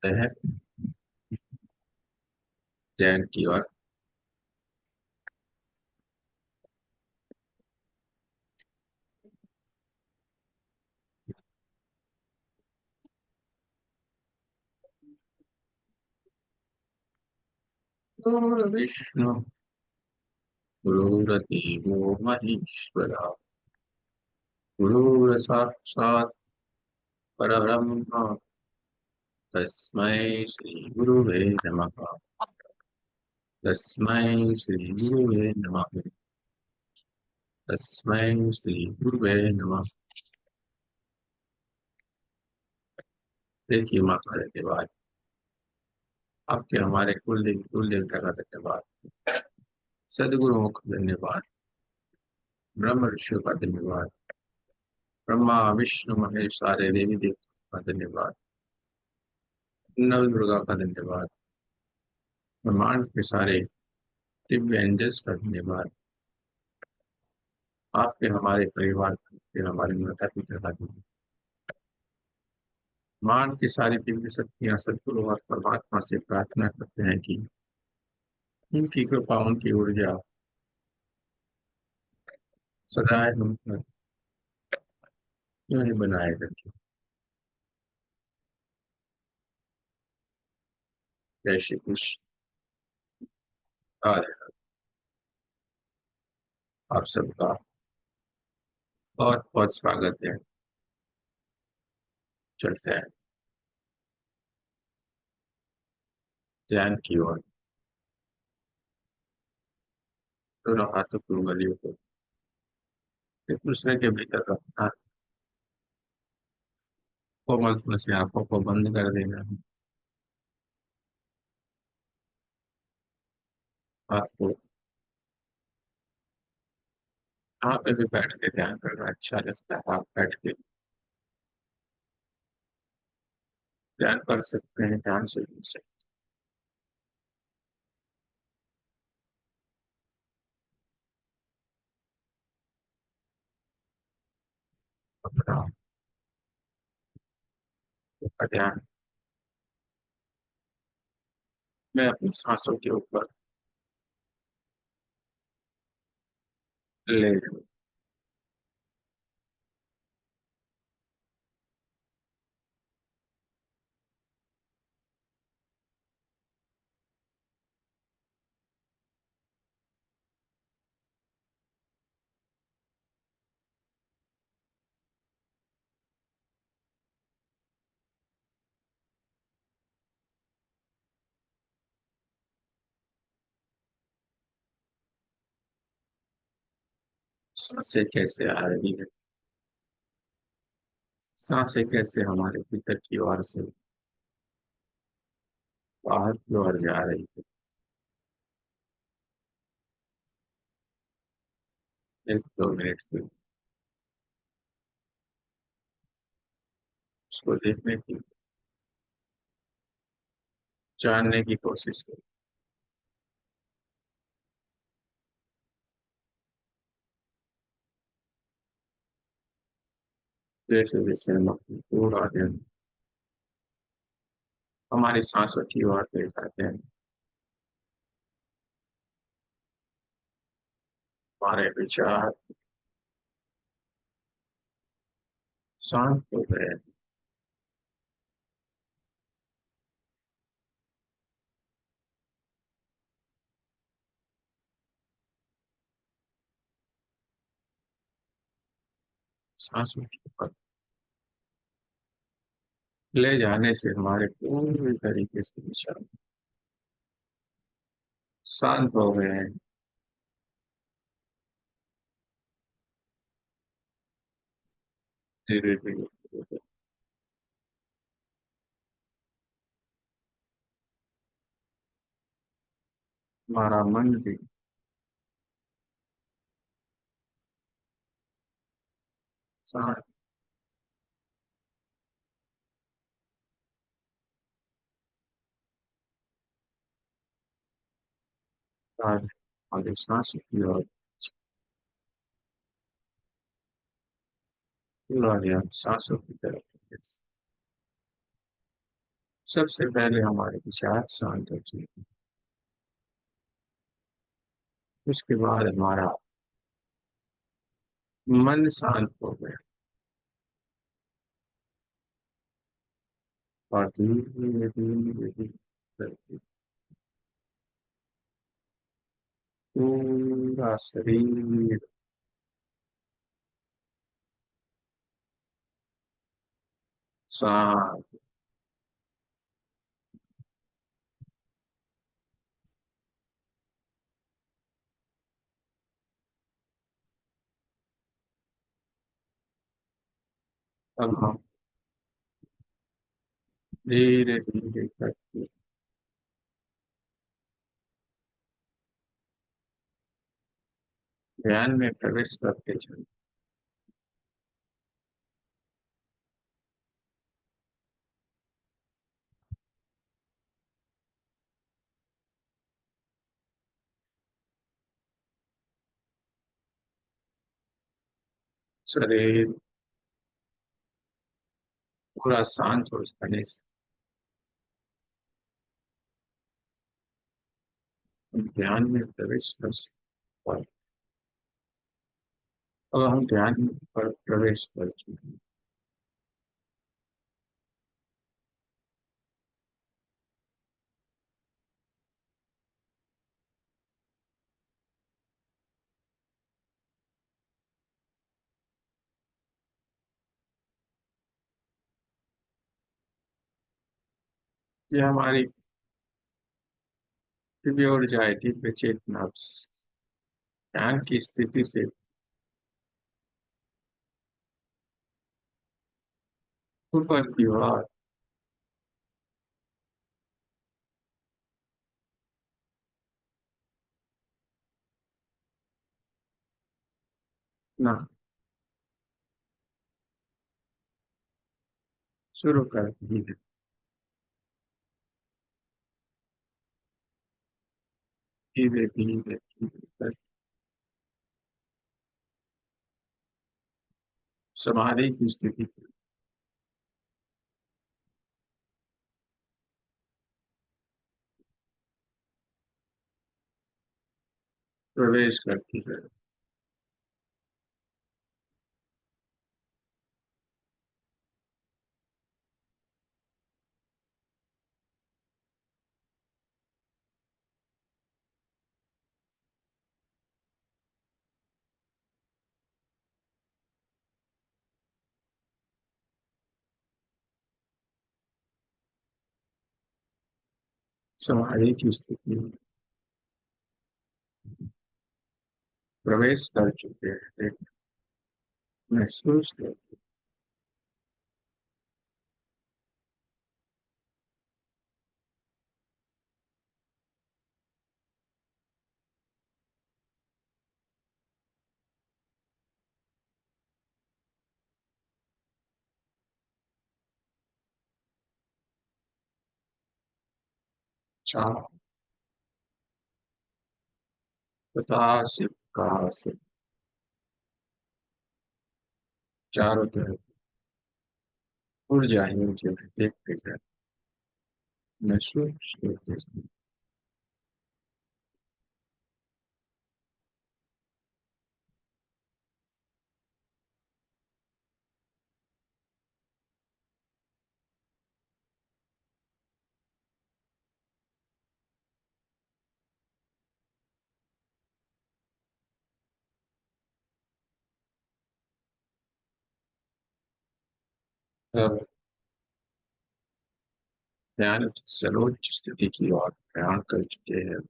है जैन की ओर। गुरुर्विष्णु गुरुर्देवो महेश्वरा गुरुर्साक्षात् परब्रह्म तस्मै श्री गुरुवे नमः। तस्मै श्री गुरुवे नमः। तस्मै श्री गुरुवे नमः। देखिए माता धन्यवाद, आपके हमारे कुल देवता का धन्यवाद, सदगुरुओं का धन्यवाद, ब्रह्म ऋषियों का धन्यवाद, ब्रह्मा विष्णु महेश सारे देवी देवताओं का धन्यवाद, नव दुर्गा का धन्यवाद, ब्रह्मांड के सारे दिव्य एंजल्स का धन्यवाद, आपके हमारे परिवार के हमारे माता पिता का धन्यवाद। मान की सारी दिव्य शक्तियां सदगुरु और परमात्मा से प्रार्थना करते हैं कि उनकी कृपा उनकी ऊर्जा सदा हम पर यूं ही बनाए रखे। जय श्री कृष्ण। राधे। आप सबका बहुत बहुत स्वागत है। चलते हैं ध्यान की ओर। दोनों हाथों की उंगलियों को एक दूसरे के भीतर रखना, कोमलता से आंखों को बंद कर देना है। आपको यहाँ पे भी बैठ के ध्यान करना अच्छा लगता है, आप बैठ के ध्यान कर सकते हैं, ध्यान से जुड़ सकते हैं। अपना का ध्यान मैं अपनी सांसों के ऊपर ले लूं। सांसें कैसे आ रही है, सांसें कैसे हमारे भीतर की ओर से बाहर की ओर जा रही है। एक दो मिनट की उसको देखने की, जानने की कोशिश करें। जैसे जैसे हम अपनी पूरा ध्यान हमारी सांसों की ओर ले जाते हैं, हमारे विचार शांत हो गए। सांसों के ऊपर ले जाने से हमारे पूरी तरीके से विचार शांत हो गए हैं। धीरे धीरे धीरे हमारा मन भी शांत होता है। हमारी सांसों की ओर पूरा ध्यान सांसों की तरफ, सबसे पहले हमारे विचार शांत रखिए। उसके बाद हमारा मन शांत हो गया और धीरे धीरे धीरे करके पूरा शरीर शांत। अब हम धीरे धीरे करके ध्यान में प्रवेश करते चले। शरीर पूरा शांत हो जाने से हम ध्यान में प्रवेश कर सकते हैं। अब हम ध्यान पर प्रवेश कर चुके हैं। ये हमारी प्योर जाए दिव्य चेतना ध्यान की स्थिति से ऊपर की ओर ना शुरू कर धीरे धीरे धीरे धीरे कर समाधि की स्थिति में प्रवेश करती है। समाधि की स्थिति में प्रवेश कर चुके हैं। महसूस कर चार पता से कहा से चारों तरफ ऊर्जा ही ऊर्जा है, देखते जाए महसूस करते जाए। अब ध्यान की सर्वोच्च स्थिति की ओर प्रयाण कर चुके हैं।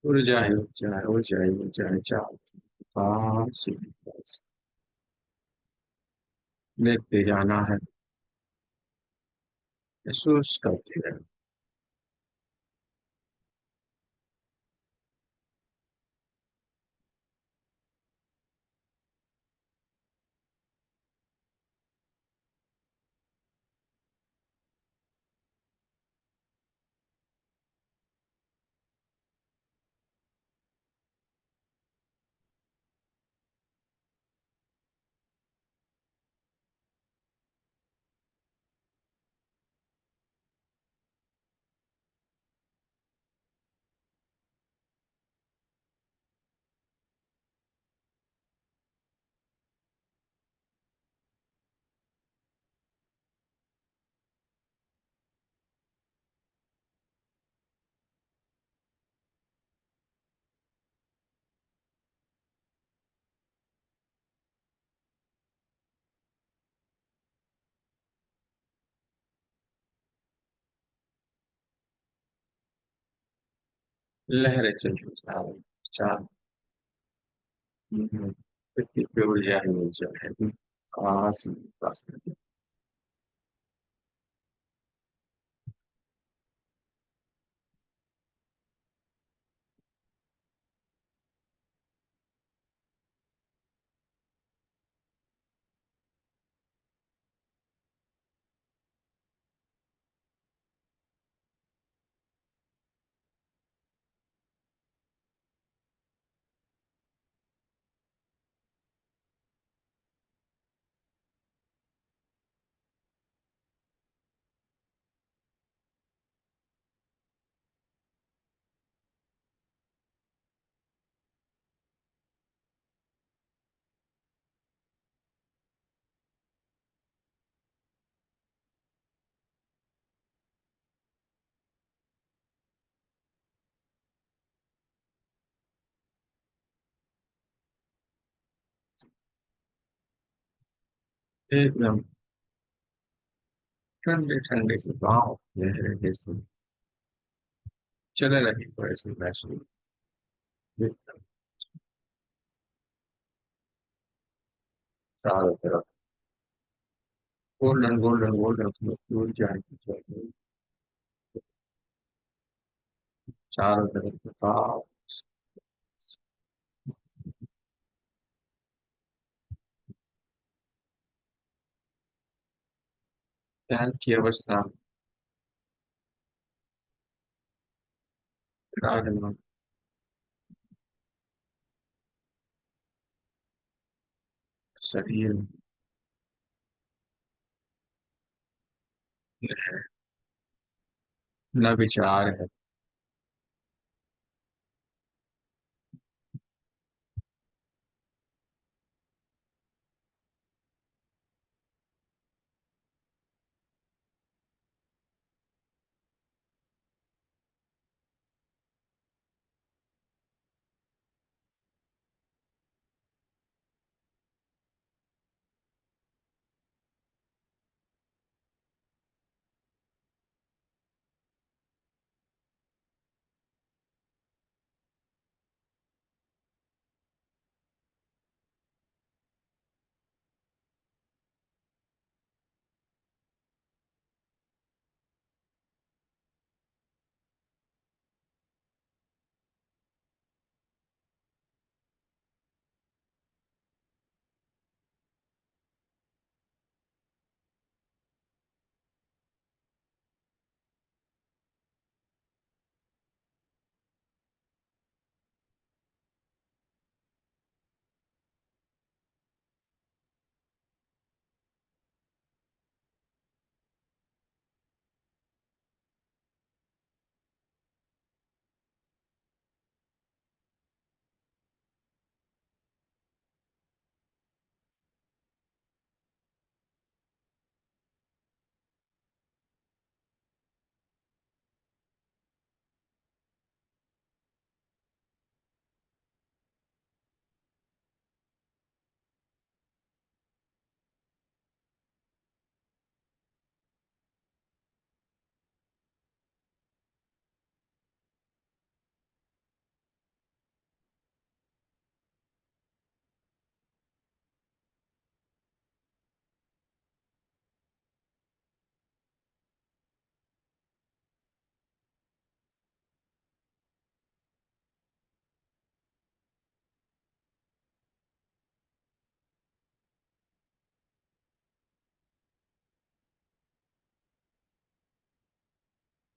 ऊर्जा ही ऊर्जा है, ऊर्जा ही ऊर्जा है, चाहती पास ही पास देखते जाना है, महसूस करते रहना। लहरें चलती जा रही चार। पृथ्वी पे ऊर्जा ही ऊर्जा है। आकाश में रास्ते। एकदम ठंडे ठंडे से गाँव लहरें जैसे चल रही हो ऐसे महसूस। एकदम चारों तरफ गोल्डन गोल्डन गोल्डन ऊर्जा की चाहिए। चारों तरफ बताओ। ध्यान की अवस्था में विराजमान शरीर में है न विचार है।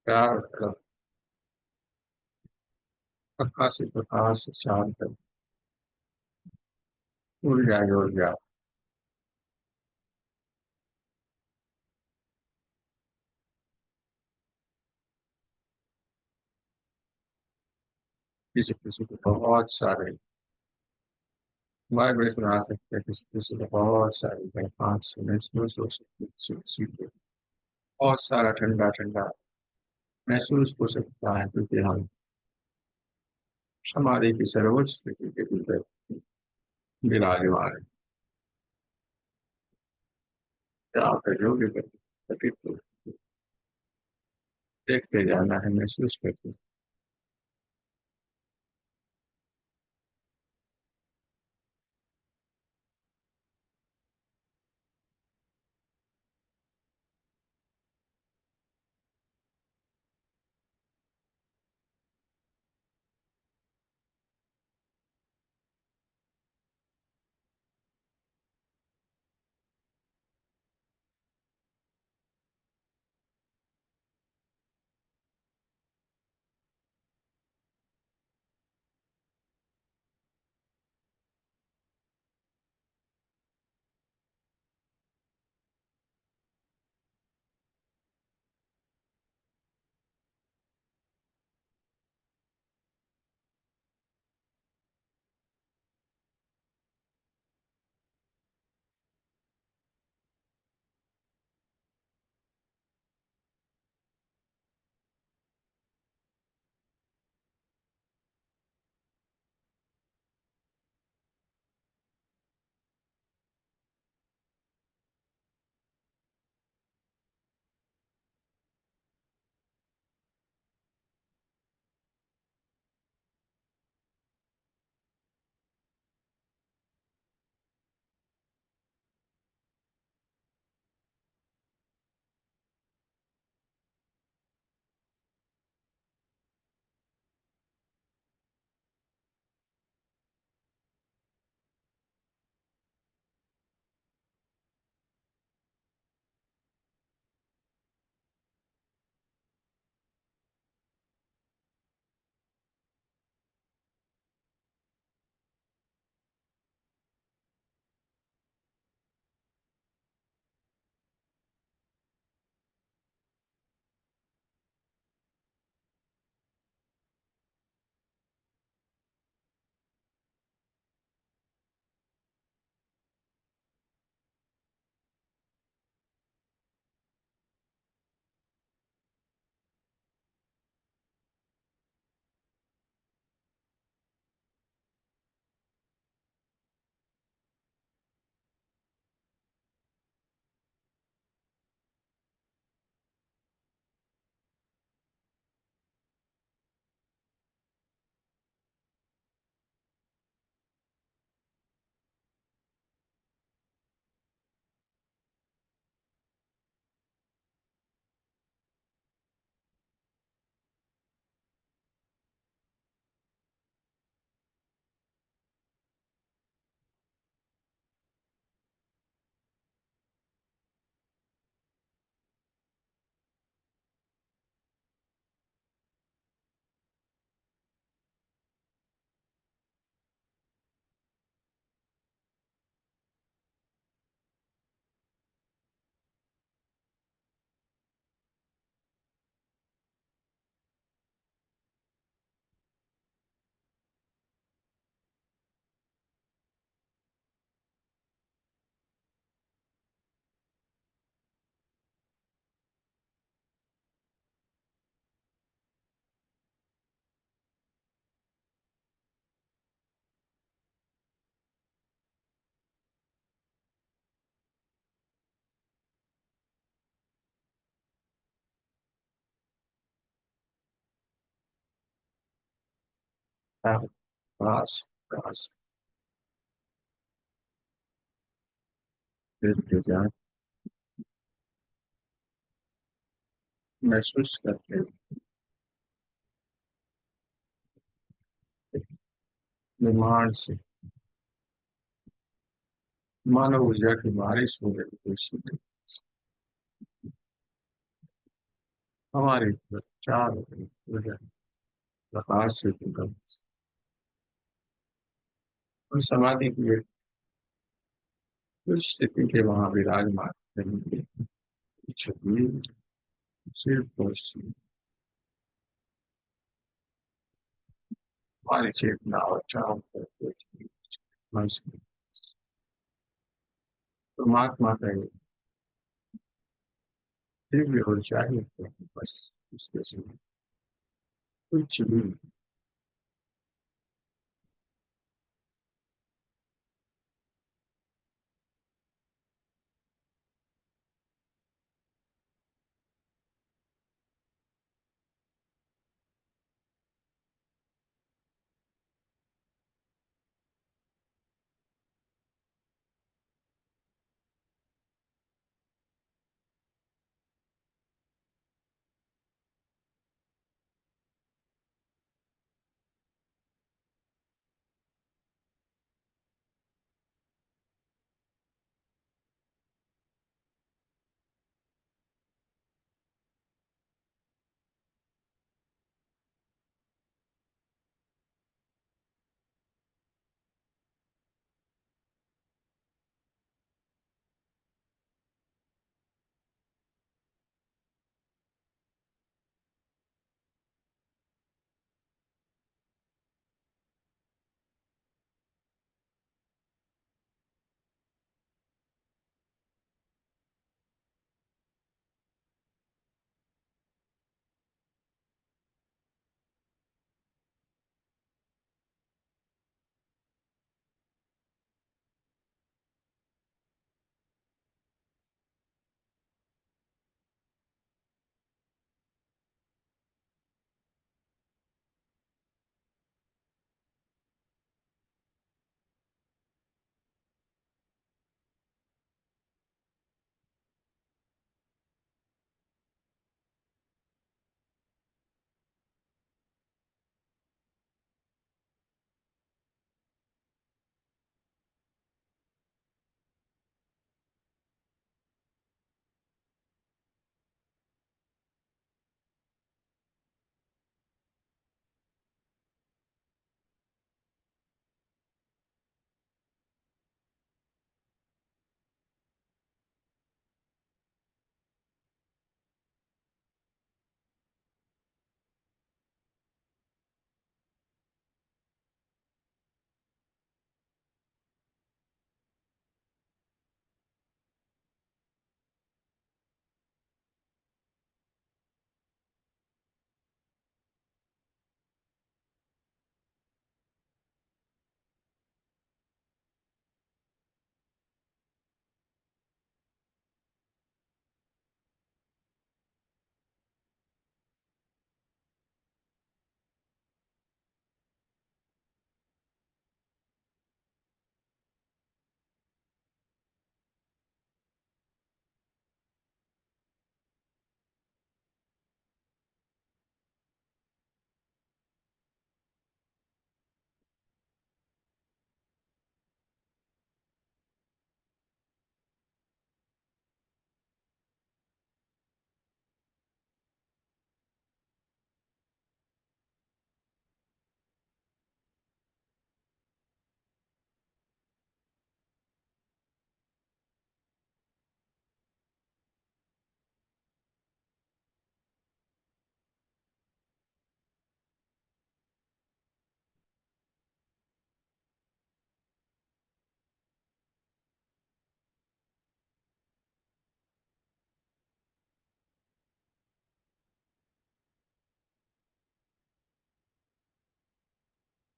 चारों तरफ प्रकाश ही प्रकाश चारों तरफ ऊर्जा ही ऊर्जा। किसी किसी को बहुत सारे वाइब्रेशन आ सकते हैं। किसी किसी को बहुत सारी पाँच सौ महसूस हो सकती है। किसी किसी को बहुत सारा ठंडा ठंडा महसूस हो सकता है क्योंकि हम समाधि की सर्वोच्च स्थिति के भीतर विराजमान है। आप जो भी प्रतीत हो, देखते जाना है महसूस करते प्रकाश प्रकाश फिर जान महसूस करते निर्माण से मानव ऊर्जा की बारिश हो रही है हमारे चारों तरफ ऊर्जा प्रकाश से पूरा और समाधि की एक उस स्थिति के वहां विराजमान रहेंगे छवि सिर्फ और सिर्फ हमारी चेतना और चारों तरफ बस परमात्मा का एक दिव्य ऊर्जा ही है, बस उसके सिवा कुछ भी नहीं।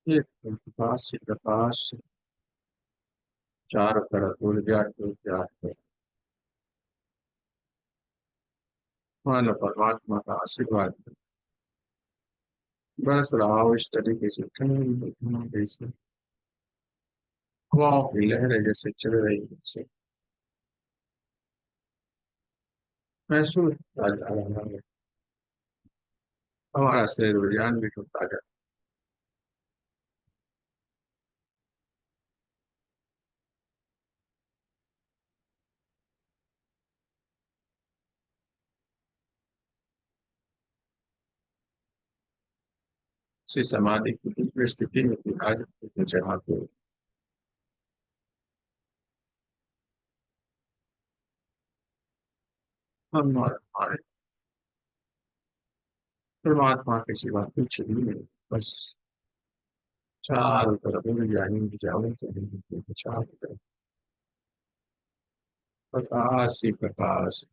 ये प्रकाश से प्रकाश से चारों तरफ ऊर्जा की ऊर्जा है मानव परमात्मा का आशीर्वाद बरस रहा हो इस तरीके से कहीं जैसे हवाओं की लहरें जैसे चल रही है जैसे महसूस आ जा रहा है। हमारा शरीर विज्ञान भी होता है। इसी समाधि की दूसरी स्थिति में भी आज जहाँ पे हम और हमारे परमात्मा के सिवा कुछ भी नहीं। बस चारों तरफ विज्ञानी की जाओ तो चारों तरफ प्रकाश ही प्रकाश।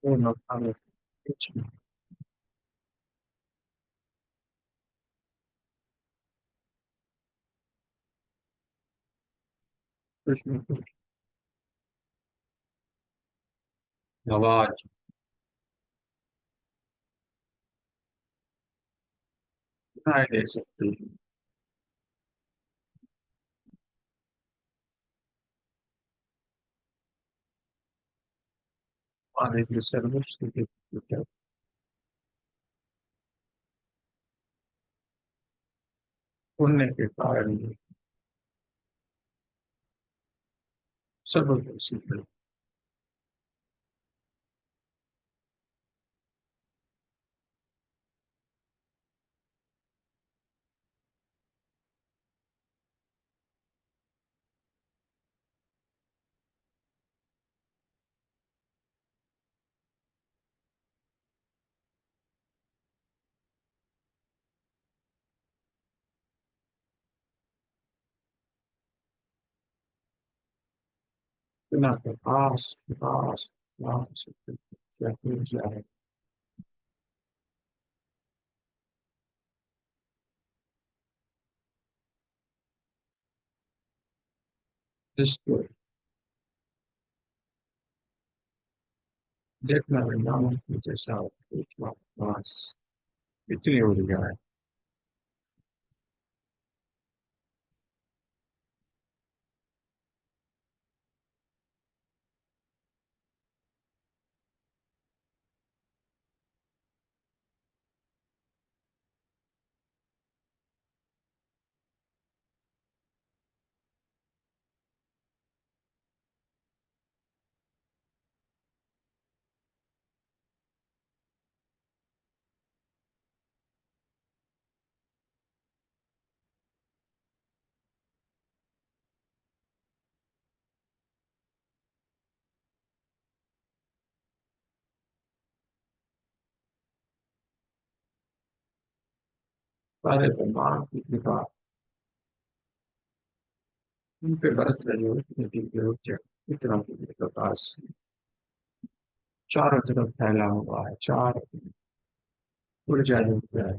पूर्ण भाव कुछ नहीं, कुछ नहीं, कुछ आवाज सुनाई दे सकती है। हमारे लिए सर्वोच्च के पुण्य के कारण ये सब सिद्ध है। बिना प्रकाश प्रकाश प्रकाश ऊर्जा है। जिसको देखना है नाम की जैसा प्रकाश इतनी ऊर्जा है। सारे ब्रह्मांड की कृपा उन पे बरस रही हो, इतनी दिव्य ऊर्जा, इतना दिव्य प्रकाश चारों तरफ फैला हुआ है। चार ऊर्जा युक्त है।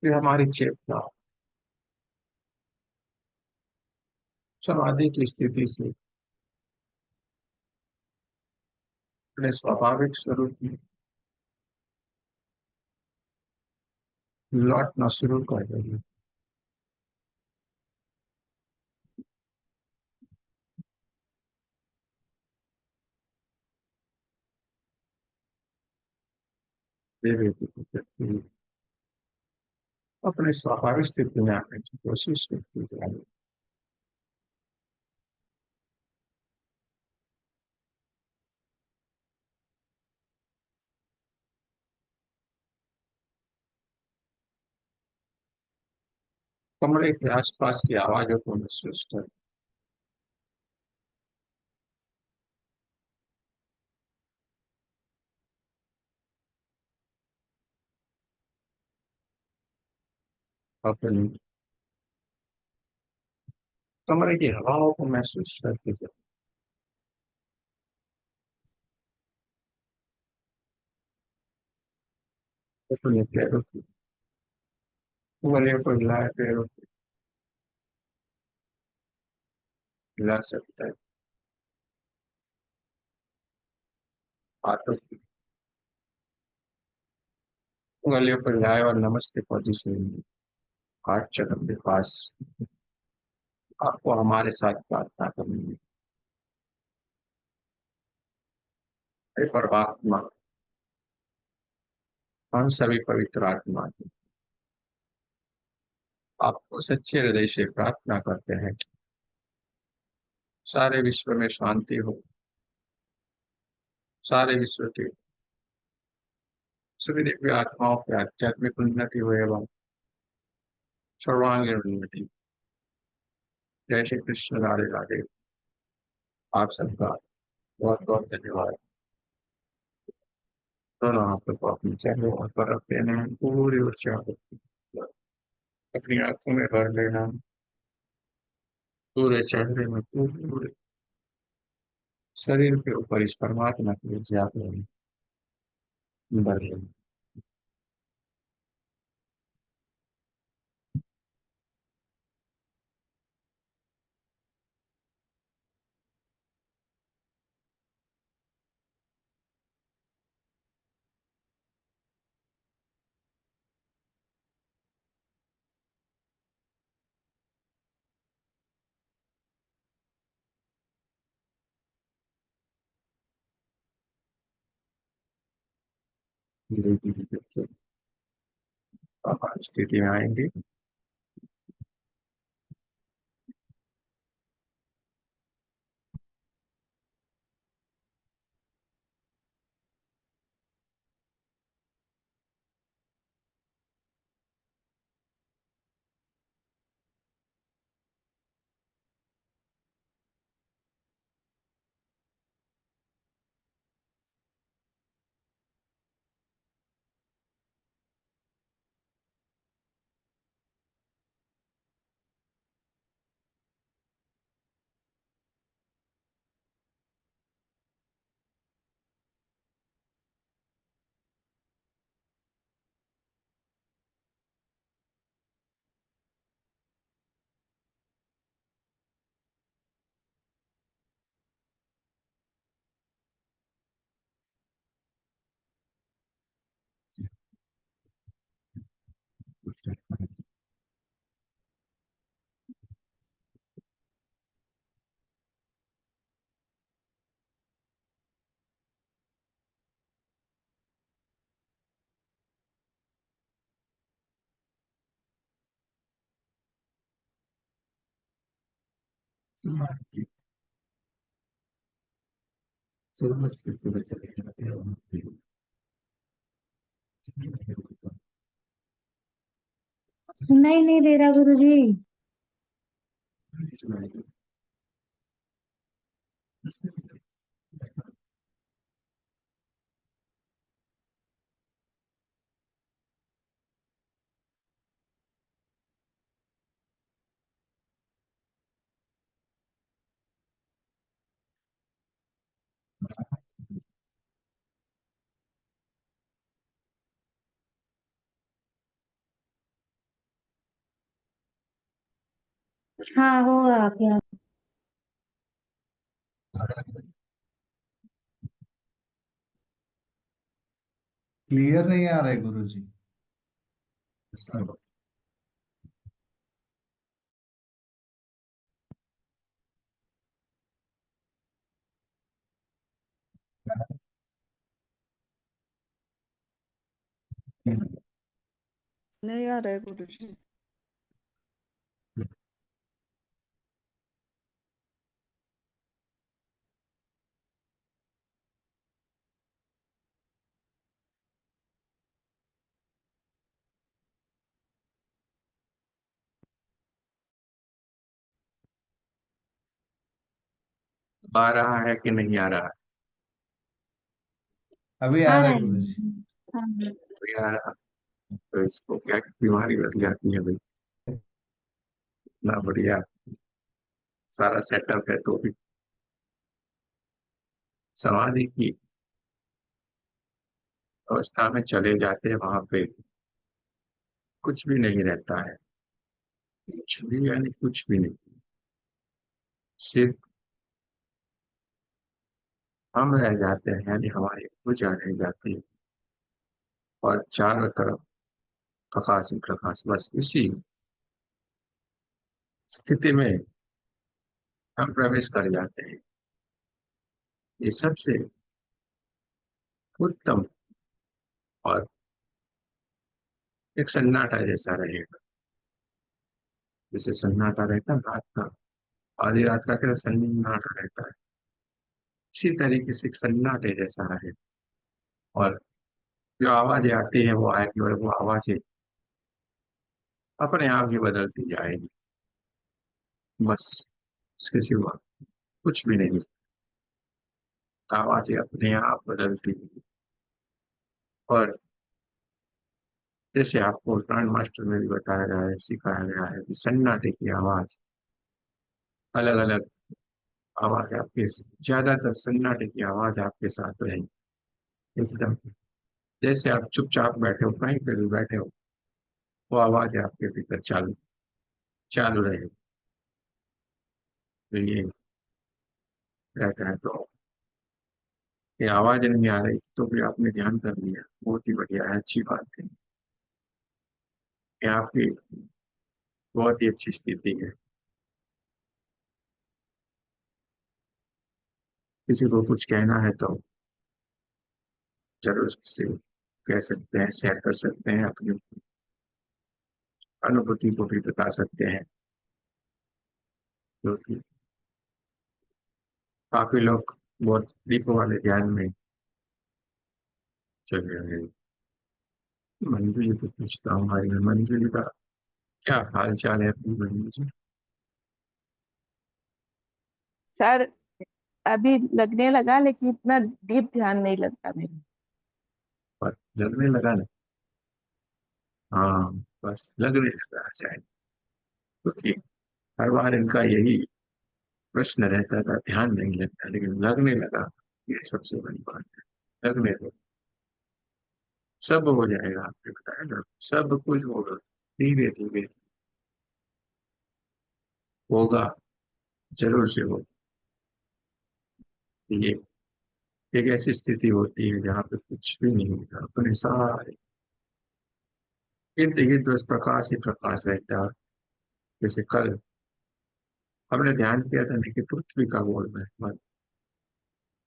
फिर हमारी चेतना समाधि की स्थिति से अपने स्वाभाविक स्वरूप में लौटना शुरू कर रही है। धीरे धीरे करके अपने स्वाभाविक स्थिति में आने की कोशिश करती है। कमरे के आसपास की आवाजों को महसूस कर अपनी कमरे की हवाओं को महसूस करते थे। अपने पैरों की उंगलियों को हिलाए, पैरों को हिला सकता है, हाथों की उंगलियों को हिलाए और नमस्ते पोजीशन में हाथ चरण के पास आपको हमारे साथ प्रार्थना करनी है। हे परमात्मा, हम सभी पवित्र आत्मा आपको सच्चे हृदय से प्रार्थना करते हैं कि सारे विश्व में शांति हो, सारे विश्व के सभी दिव्य आत्माओं की आध्यात्मिक उन्नति हो एवं सर्वांगीण उन्नति। जय श्री कृष्ण, राधे राधे। आप सबका बहुत बहुत धन्यवाद। दोनों हाथों को अपने चेहरे पर रख देना है, पूरी ऊर्जा को अपनी आंखों में भर लेना, पूरे चेहरे में, पूरे शरीर के ऊपर इस परमात्मा की ऊर्जा को भर लेना। धीरे धीरे करके आप स्थिति में आएंगे। सर्वस्थिति में चले जाते हैं। सुनाई नहीं दे रहा गुरुजी। हाँ होगा क्या। क्लियर नहीं आ रहा है गुरुजी। नहीं आ रहा है गुरुजी। आ रहा है कि नहीं आ रहा है? अभी आ आ रहा रहा है है। गुरुजी। हाँ। तो यार, तो इसको क्या बीमारी लग जाती है भाई? इतना बढ़िया सारा सेटअप है तो भी समाधि की अवस्था में चले जाते हैं, वहां पे कुछ भी नहीं रहता है। कुछ भी यानी कुछ भी नहीं, सिर्फ हम रह जाते हैं, यानी हमारी ऊर्जा रह जाती है और चारों तरफ प्रकाश ही प्रकाश। बस इसी स्थिति में हम प्रवेश कर जाते हैं। ये सबसे उत्तम और एक सन्नाटा जैसा रहेगा। जैसे सन्नाटा रहता है रात का, आधी रात का कैसा सन्नाटा रहता है, इसी तरीके से एक सन्नाटे जैसा रहे। और जो आवाजें आती है वो आएगी, और वो आवाजें अपने आप ही बदलती जाएगी। बस इसके सिवा कुछ भी नहीं। आवाजें अपने आप बदलती हैं। और जैसे आपको ग्रांड मास्टर में भी बताया गया है, सिखाया गया है कि सन्नाटे की आवाज, अलग अलग आवाज आपके, ज्यादातर सन्नाटे की आवाज आपके साथ रहेगी एकदम। जैसे आप चुपचाप बैठे हो, कहीं पे भी बैठे हो, वो आवाज आपके भीतर चालू चालू रहेगी। तो ये रहता है। तो ये आवाज नहीं आ रही तो भी आपने ध्यान कर लिया, बहुत ही बढ़िया है, अच्छी बात है। ये आपकी बहुत ही अच्छी स्थिति है। किसी को कुछ कहना है तो जरूर से कह सकते हैं, शेयर कर सकते हैं, अपनी अनुभूति को भी बता सकते हैं। क्योंकि काफी लोग बहुत डीप वाले ध्यान में चल रहे हैं। मंजू जी को पूछता हूँ, हमारी मंजू जी का क्या हाल चाल है अपनी मंजू जी? सर अभी लगने लगा, लेकिन इतना डीप ध्यान नहीं लगता मेरा। पर लगने लगा ना? हाँ, बस लगने लगा शायद। क्योंकि हर बार इनका यही प्रश्न रहता था, ध्यान नहीं लगता, लेकिन लगने लगा। ये सबसे बड़ी बात है, लगने दो, सब हो जाएगा। आपने बताया ना, सब कुछ होगा, धीरे धीरे होगा, जरूर से हो। ये एक ऐसी स्थिति होती है जहाँ पे कुछ भी नहीं होता, अपने सारे इर्द गिर्द बस प्रकाश ही प्रकाश रहता है। जैसे कल हमने ध्यान किया था ना कि पृथ्वी का गोल में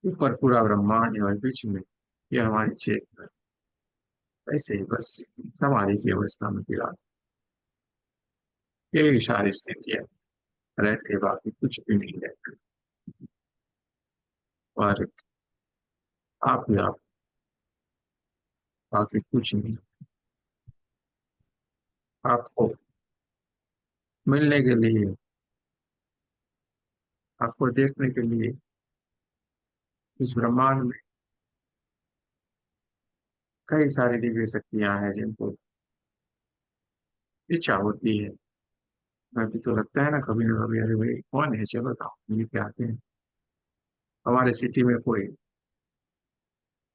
ऊपर पूरा ब्रह्मांड है, और बीच में ये हमारी चेतना है। ऐसे ही बस समाधि की अवस्था में गिरा, ये सारी स्थितियां रहते, बाकी कुछ भी नहीं रहते। और आप ही आप, बाकी कुछ नहीं। आपको मिलने के लिए, आपको देखने के लिए इस ब्रह्मांड में कई सारी दिव्य शक्तियां हैं जिनको इच्छा होती है। अभी तो लगता है ना कभी ना कभी, अरे भाई कौन है, चलो बताओ मिल के आते हैं। हमारे सिटी में कोई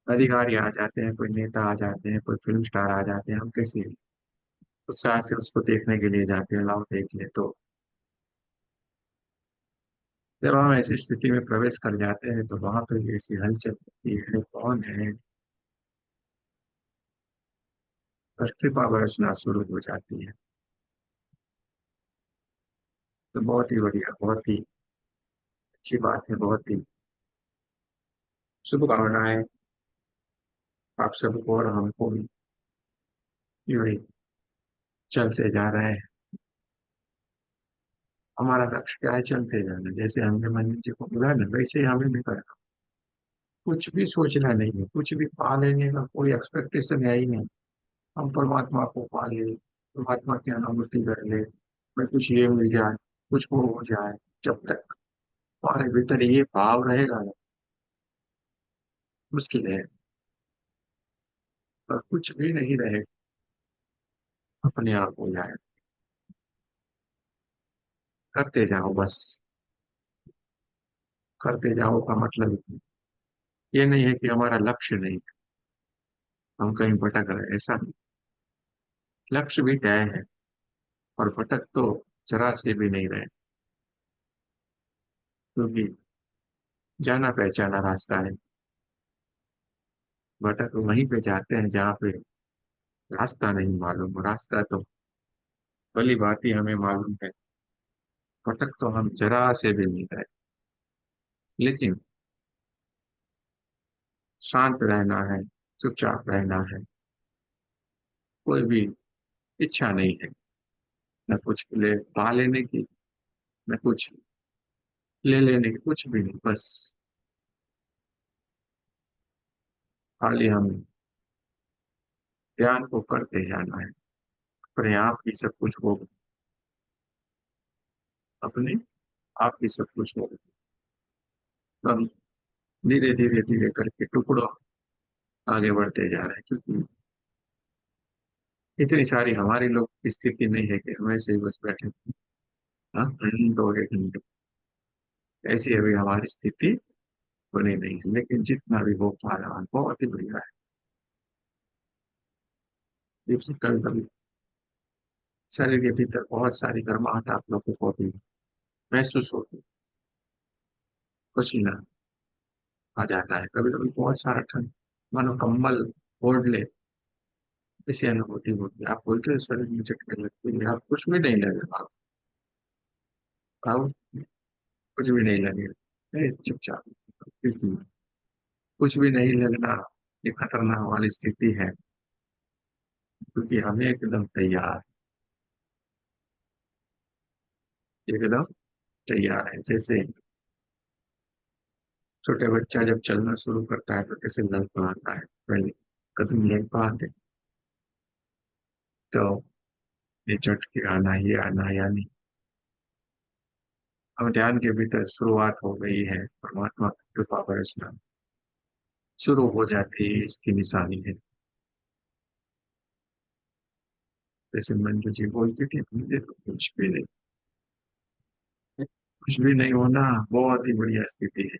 अधिकारी आ जाते हैं, कोई नेता आ जाते हैं, कोई फिल्म स्टार आ जाते हैं, हम कैसे उत्साह से उसको देखने के लिए जाते हैं, लाओ देख ले। तो जब हम ऐसी स्थिति में प्रवेश कर जाते हैं तो वहां पर ऐसी हलचल होती है, कौन है, और कृपा बरसना शुरू हो जाती है। तो बहुत ही बढ़िया, बहुत ही अच्छी बात है, बहुत ही शुभकामनाएं आप सबको और हमको भी। कि वही चलते जा रहे हैं। हमारा लक्ष्य क्या है? चलते जाना। जैसे हमने मंदिर जी को बुलाया ना, वैसे ही हमें भी करना। कुछ भी सोचना नहीं है, कुछ भी पा लेने का कोई एक्सपेक्टेशन है ही नहीं। हम परमात्मा को पा ले, परमात्मा की अनुभूति कर ले, मैं कुछ ये मिल जाए, कुछ वो हो जाए। जब तक हमारे भीतर ये भाव रहेगा ना, मुश्किल है। और कुछ भी नहीं रहेगा, अपने आप हो जाए। करते जाओ बस, करते जाओ का मतलब ये नहीं है कि हमारा लक्ष्य नहीं है, हम कहीं भटक रहे, ऐसा नहीं। लक्ष्य भी तय है, और भटक तो जरा से भी नहीं रहे। क्योंकि जाना पहचाना रास्ता है। भटक वहीं पे जाते हैं जहाँ पे रास्ता नहीं मालूम, रास्ता तो भली बात ही हमें मालूम है। भटक तो हम जरा से भी नहीं रहे। लेकिन शांत रहना है, चुपचाप रहना है। कोई भी इच्छा नहीं है, न कुछ ले पा लेने की, न कुछ ले लेने की, कुछ भी नहीं। बस खाली हम ध्यान को करते जाना है, अपने आप ही सब कुछ होगा, अपने आप ही सब कुछ होगा। हम धीरे धीरे धीरे करके टुकड़ों आगे बढ़ते जा रहे हैं, क्योंकि इतनी सारी हमारी लोग की स्थिति नहीं है कि हम ऐसे ही बस बैठे हाँ घंटों के घंटों। ऐसी अभी हमारी स्थिति बनी नहीं है, लेकिन जितना भी हो पा रहा है बहुत ही बढ़िया है। देखिए कल कभी शरीर के भीतर बहुत सारी गर्माहट आप लोगों को भी महसूस होती, पसीना आ जाता है, कभी कभी बहुत सारा ठंड, मानो कंबल ओढ़ ले, ऐसी अनुभूति होती है। आप बोलते हो शरीर में झटके लगती है, आप कुछ भी नहीं लगे, आप कुछ भी नहीं लगे, चुपचाप, क्योंकि कुछ भी नहीं लगना ये खतरनाक वाली स्थिति है, क्योंकि हमें एकदम तैयार, एकदम तैयार है। जैसे छोटे बच्चा जब चलना शुरू करता है तो कैसे लड़खड़ाता है, पहले कदम लड़खड़ाते, तो ये झटके आना, ये आना या नहीं। अब ध्यान के भीतर शुरुआत हो गई है, परमात्मा की कृपा बरसना शुरू हो जाती है, इसकी निशानी है। जैसे मंजू जी बोलती थी, मुझे तो कुछ भी नहीं होना बहुत ही बढ़िया स्थिति है,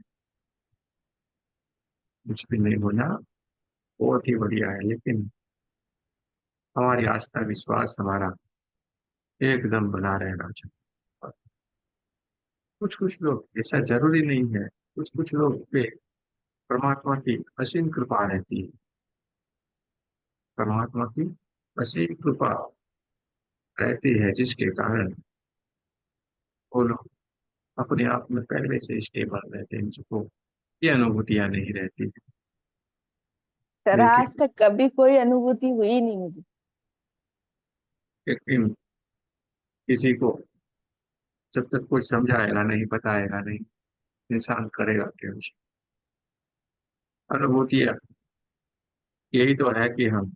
कुछ भी नहीं होना बहुत ही बढ़िया है, लेकिन हमारी आस्था विश्वास हमारा एकदम बना रहना चाहिए। कुछ कुछ लोग, ऐसा जरूरी नहीं है, कुछ कुछ लोग पे परमात्मा की असीम कृपा रहती है, परमात्मा की असीम कृपा रहती है, जिसके कारण वो लोग अपने आप में पहले से स्टेबल रहते हैं, जिनको ये अनुभूतियां नहीं रहती। सर आज लेकिन तक कभी कोई अनुभूति हुई नहीं मुझे। लेकिन किसी को जब तक कोई समझाएगा नहीं, बताएगा नहीं, इंसान करेगा क्या? अनुभूतियां यही तो है कि हम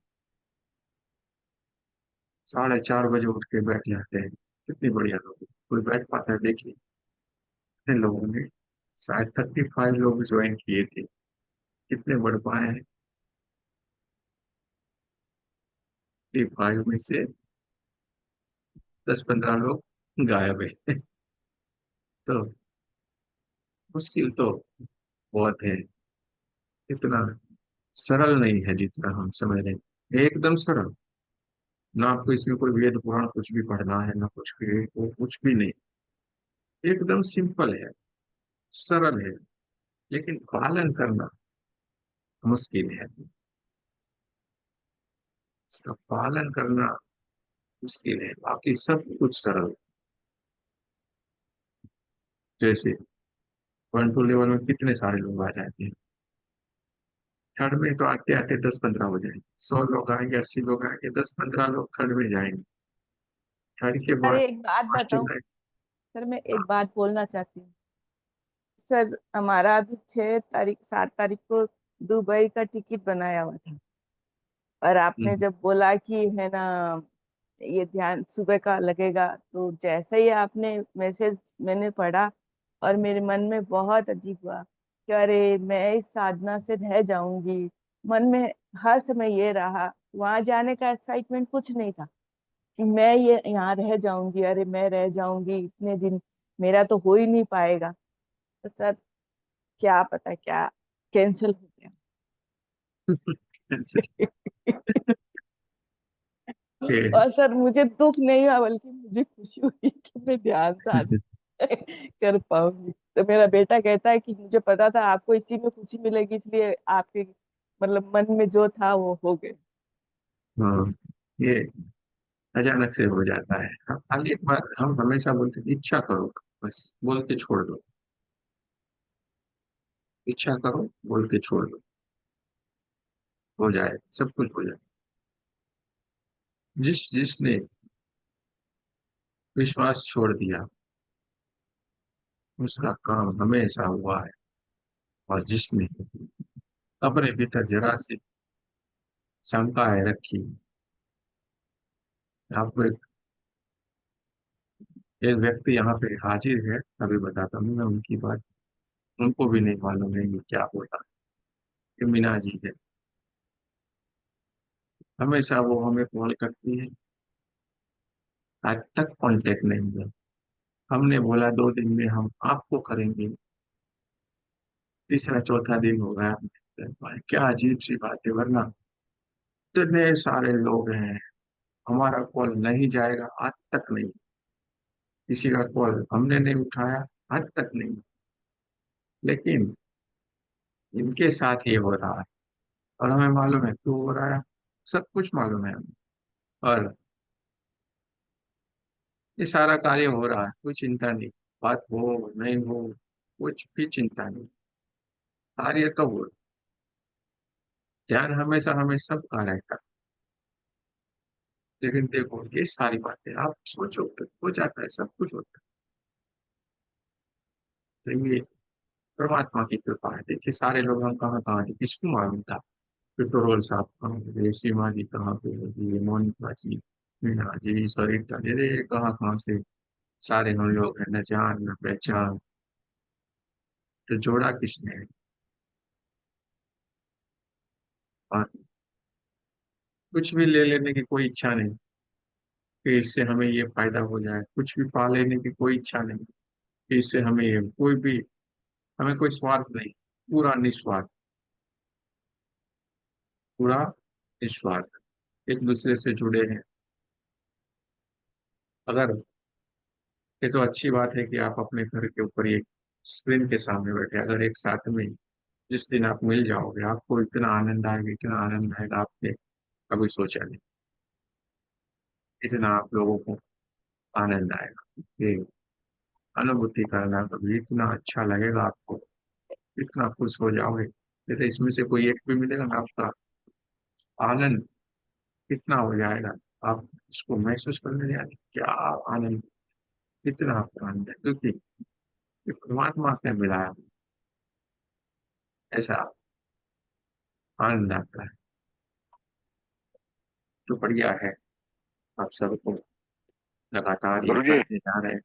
4:30 बजे उठ के बैठ जाते हैं, कितनी बढ़िया लोग, कोई बैठ पाता है? देखिए कितने लोगों ने, शायद 35 लोग ज्वाइन किए थे, कितने बढ़ पाए हैं? 35 में से 10-15 लोग गायब है। तो मुश्किल तो बहुत है, इतना सरल नहीं है जितना हम समझ रहे हैं, एकदम सरल। ना आपको इसमें कोई वेद पुराण कुछ भी पढ़ना है, ना कुछ भी, वो कुछ भी नहीं, एकदम सिंपल है, सरल है, लेकिन पालन करना मुश्किल है। इसका पालन करना मुश्किल है, बाकी सब कुछ सरल। जैसे 1 to 11 में कितने सारे लोग आ जाते हैं, थर्ड में तो आते आते 10-15 हो जाएंगे, 100 लोग आएंगे, 80 लोग आएंगे, 10-15 लोग थर्ड में जाएंगे, थर्ड के सर बाद एक बात मास्टर बताऊं, लाइन। सर मैं एक बात बोलना चाहती हूँ। सर हमारा अभी 6 तारीख 7 तारीख को दुबई का टिकट बनाया हुआ था, और आपने हम्म, जब बोला कि है ना ये ध्यान सुबह का लगेगा, तो जैसे ही आपने मैसेज मैंने पढ़ा और मेरे मन में बहुत अजीब हुआ कि अरे मैं इस साधना से रह जाऊंगी। मन में हर समय ये रहा, वहां जाने का एक्साइटमेंट कुछ नहीं था कि मैं ये यहाँ रह जाऊंगी, अरे मैं रह जाऊंगी इतने दिन, मेरा तो हो ही नहीं पाएगा। तो सर क्या पता क्या कैंसिल हो गया। ये और सर मुझे दुख नहीं हुआ, बल्कि मुझे खुशी हुई कि मैं ध्यान साधना कर पाऊंगी। तो मेरा बेटा कहता है कि मुझे पता था आपको इसी में खुशी मिलेगी, इसलिए आपके मतलब मन में जो था वो हो गया। हाँ, ये अचानक से हो जाता है। हम खाली एक बार हम हमेशा बोलते हैं, इच्छा करो, बस बोल के छोड़ दो, इच्छा करो बोल के छोड़ दो, हो जाए, सब कुछ हो जाए। जिसने विश्वास छोड़ दिया उसका काम हमेशा हुआ है, और जिसने अपने भीतर जरा सी शंकाएं रखी। आपको एक व्यक्ति यहाँ पे हाजिर है, अभी बताता हूँ मैं उनकी बात। उनको भी नहीं मालूम है ये क्या होता है। ये मीना जी है, हमेशा वो हमें कॉल करती है, आज तक कांटेक्ट नहीं है। हमने बोला 2 दिन में हम आपको करेंगे, तीसरा चौथा दिन हो गया, आप नहीं कर पाए। क्या अजीब सी बात है, वरना इतने सारे लोग हैं, हमारा कॉल नहीं जाएगा आज तक नहीं, किसी का कॉल हमने नहीं उठाया आज तक नहीं। लेकिन इनके साथ ये हो रहा है, और हमें मालूम है क्यों हो रहा है, सब कुछ मालूम है हमें। और ये सारा कार्य हो रहा है, कोई चिंता नहीं, बात हो नहीं हो कुछ भी चिंता नहीं, कार्य तो हो। ध्यान हमेशा हमें सब का रहता है। लेकिन देखो ये सारी बातें आप सोचो तो हो जाता है, सब कुछ होता है। तो ये परमात्मा की कृपा है। देखिए सारे लोग हम कहाँ कहाँ थे, किसको मालूम था पेट्रोल साहब कहाँ थे, सीमा जी कहाँ पे होगी, मोनिका जी, मीना जी, सरिता जी, अरे कहाँ कहाँ से सारे हम लोग हैं, न जान न पहचान। तो जोड़ा किसने? और कुछ भी ले लेने की कोई इच्छा नहीं कि इससे हमें ये फायदा हो जाए, कुछ भी पा लेने की कोई इच्छा नहीं कि इससे हमें ये कोई भी, हमें कोई स्वार्थ नहीं, पूरा निस्वार्थ, पूरा निस्वार्थ, एक दूसरे से जुड़े हैं। अगर ये तो अच्छी बात है कि आप अपने घर के ऊपर एक स्क्रीन के सामने बैठे, अगर एक साथ में जिस दिन आप मिल जाओगे आपको इतना आनंद आएगा, इतना आनंद आएगा, आपने कभी सोचा नहीं इतना आप लोगों को आनंद आएगा। ये अनुभूति करना कभी इतना अच्छा लगेगा आपको, इतना खुश हो जाओगे। यदि इसमें से कोई एक भी मिलेगा ना, आपका आनंद कितना हो जाएगा, आप इसको महसूस करने जाए क्या आनंद, कितना आपको आनंद है, क्योंकि ये परमात्मा से मिला है, ऐसा आनंद आता है। तो बढ़िया है, आप सबको लगातार ये गुरुजी। करते जा रहे हैं।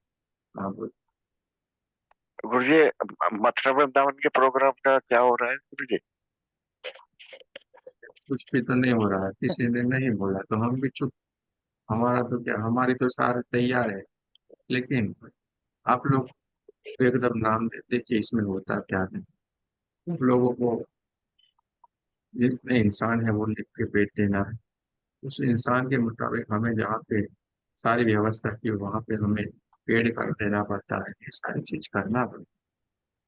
हाँ, गुरुजी, मथुरा वृंदावन के प्रोग्राम का क्या हो रहा है गुरुजी? कुछ भी तो नहीं हो रहा है, किसी ने नहीं बोला तो हम भी चुप। हमारा तो क्या, हमारी तो सारे तैयार है। लेकिन आप लोग एकदम नाम देते कि इसमें होता क्या है, उन लोगों को जितने इंसान है वो लिख के भेज देना है। उस इंसान के मुताबिक हमें जहाँ पे सारी व्यवस्था की वहाँ पे हमें पेड़ कर देना पड़ता है, ये सारी चीज करना पड़ता है।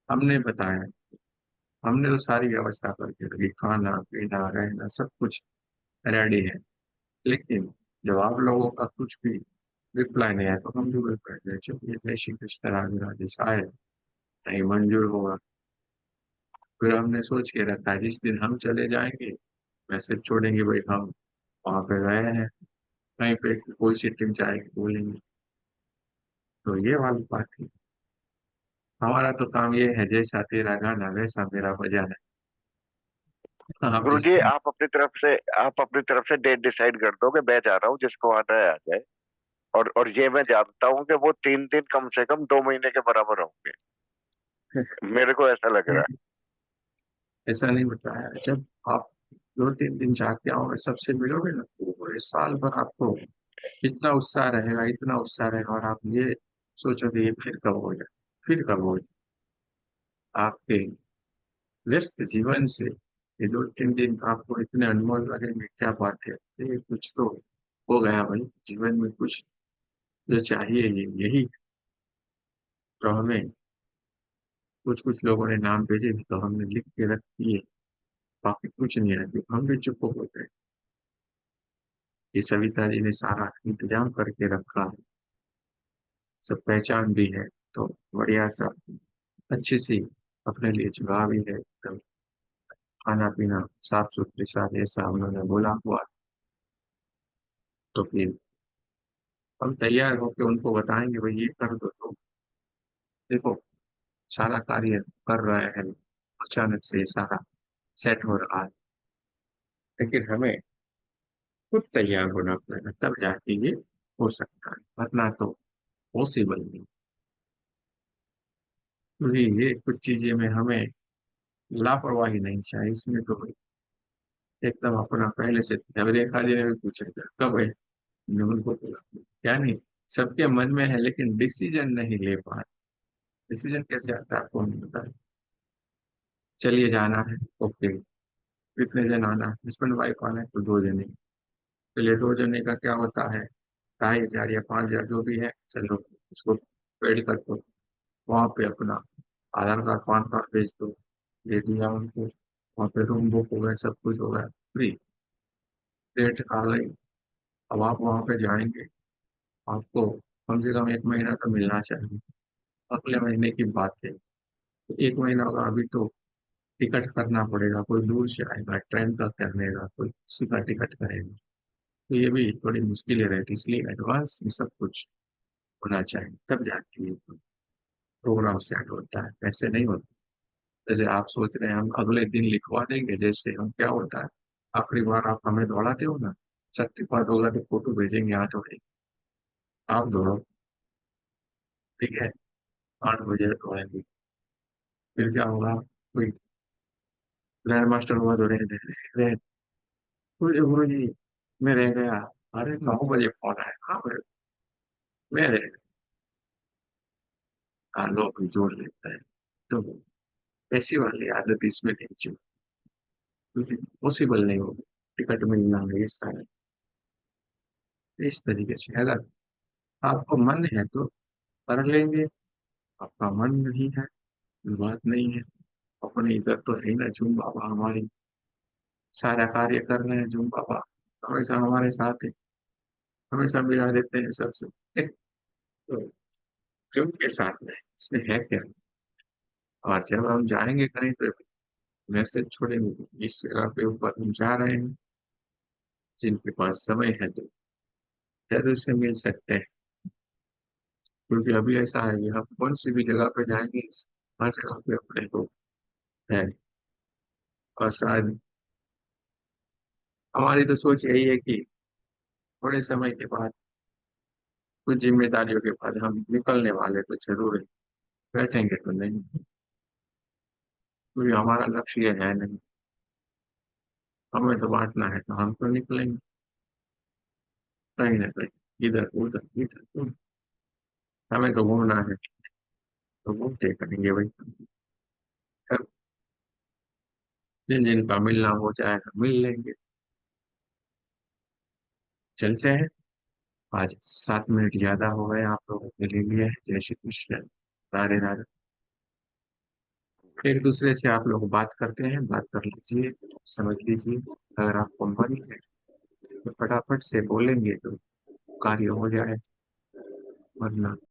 हमने बताया, हमने तो सारी व्यवस्था करके रखी, खाना पीना रहना सब कुछ रेडी है। लेकिन जब आप लोगों का कुछ भी रिप्लाई नहीं आया तो हम भी वही कर रहे, चलिए जय श्री कृष्ण राधे राधे, शायद नहीं मंजूर होगा। फिर हमने सोच के रखा है जिस दिन हम चले जाएंगे मैसेज छोड़ेंगे, भाई हम वहां पे गए हैं, कहीं पे कोई सी टीम जाएगी बोलेंगे। तो ये वाली बात है, हमारा तो काम ये है जैसा तेरा गाना वैसा मेरा बजाना। आप जिस गुरुजी, दिन, आप अपनी तरफ से डेट डिसाइड कर दो कि मैं जा रहा हूँ, जिसको आना है आ जाए। और ये मैं जानता हूँ कि वो 3 दिन कम से कम 2 महीने के बराबर होंगे। मेरे को ऐसा लग रहा ऐसा नहीं बताया, जब आप 2-3 दिन जाके आओगे सबसे मिलोगे ना, तो पूरे साल भर आपको इतना उत्साह रहेगा, इतना उत्साह रहेगा, और आप ये सोचोगे ये फिर कब हो जाए, फिर कब हो जाए। आपके व्यस्त जीवन से ये 2-3 दिन आपको इतने अनमोल लगेंगे, क्या बात है, ये कुछ तो हो गया भाई जीवन में, कुछ जो चाहिए ये यही। तो हमें कुछ कुछ लोगों ने नाम भेजे थे तो हमने लिख के रख दिए, बाकी कुछ नहीं है, हम भी चुप हो गए। ये सविता जी ने सारा इंतजाम करके रखा है, सब पहचान भी है, तो बढ़िया सा अच्छी सी अपने लिए जगह भी है एकदम, खाना पीना साफ सुथरी सा, जैसा उन्होंने बोला हुआ। तो फिर हम तैयार होकर उनको बताएंगे भाई ये कर दो, तो देखो सारा कार्य कर रहे हैं, अचानक से सारा सेट हो रहा है। लेकिन हमें खुद तैयार होना पड़ेगा, तब जाके ये हो सकता है, वरना तो पॉसिबल नहीं। तो ये कुछ चीजें में हमें लापरवाही नहीं चाहिए, इसमें तो एकदम अपना पहले से। अब रेखा जी ने भी पूछा था, कब है, हमने उनको बोला क्या नहीं, सबके मन में है लेकिन डिसीजन नहीं ले पा रहे। डिसीजन कैसे आता है आपको नहीं पता है। चलिए जाना है, ओके, कितने जन आना है, हस्बैंड वाइफ आना है तो 2 जने। चलिए 2 जने का क्या होता है, 2,500 या 5,000 जो भी है, चलो उसको पेड कर दो। वहाँ पे अपना आधार कार्ड पान कार्ड भेज दो, दे दिया उनको, वहाँ पे रूम बुक हो गया, सब कुछ हो गया, फ्री। डेट आ गई, अब आप वहाँ पे जाएंगे, आपको कम से कम 1 महीना तो मिलना चाहिए। अगले महीने की बात है, तो 1 महीना होगा, अभी तो टिकट करना पड़ेगा, कोई दूर से आएगा ट्रेन का करेगा, कोई किसी का टिकट करेगा, तो ये भी थोड़ी मुश्किलें रहती, इसलिए एडवांस में सब कुछ होना चाहिए, तब जाके ये प्रोग्राम सेट होता है, ऐसे नहीं होता। जैसे आप सोच रहे हैं हम अगले दिन लिखवा देंगे, जैसे हम क्या होता है, आखिरी बार आप हमें दौड़ाते हो ना, सत्य होगा तो फोटो भेजेंगे, आज दौड़े, आप दौड़ो, ठीक है, 8 बजे दौड़ेंगे, फिर क्या होगा, कोई ग्रैंड मास्टर हुआ दौड़े रहे, गुरु जी मैं रह गया, अरे 9 बजे फोन आया, हाँ मैं रह गया, लोग जोड़ लेता है। तो ऐसी वाली आदत इसमें नहीं चाहिए, क्योंकि पॉसिबल नहीं होगी टिकट मिलना है, ये सारा इस तरीके से। अगर आपको मन है तो कर लेंगे, आपका मन नहीं है, कोई बात नहीं है। अपने इधर तो है ही ना झूम बाबा, हमारी सारा कार्य कर रहे हैं झूम बाबा, हमेशा हमारे साथ है, हमेशा मिला देते हैं सबसे। तो झूम के साथ में इसमें है क्या। और जब हम जाएंगे कहीं तो मैसेज छोड़ेंगे, इस जगह पे ऊपर हम जा रहे हैं, जिनके पास समय है तो जरूर से मिल सकते हैं। क्योंकि अभी ऐसा है कि हम कौन सी भी जगह पे जाएंगे, हर जगह पे अपने को है। और शायद हमारी तो सोच यही है कि थोड़े समय के बाद, कुछ जिम्मेदारियों के बाद हम निकलने वाले तो जरूर है, बैठेंगे तो नहीं, क्योंकि हमारा लक्ष्य ये है नहीं, हमें तो बांटना है, तो हम तो निकलेंगे कहीं ना कहीं, इधर उधर इधर उधर। हमें तो घूमना है, तो घूमते करेंगे भाई, सब जिन जिन का मिलना हो जाएगा मिल लेंगे। चलते हैं, आज 7 मिनट ज्यादा हो गए आप लोगों के लिए। जय श्री कृष्ण, राधे राधे। एक दूसरे से आप लोग बात करते हैं, बात कर लीजिए, समझ लीजिए, अगर आपको मन है तो फटाफट से बोलेंगे तो कार्य हो जाए, वरना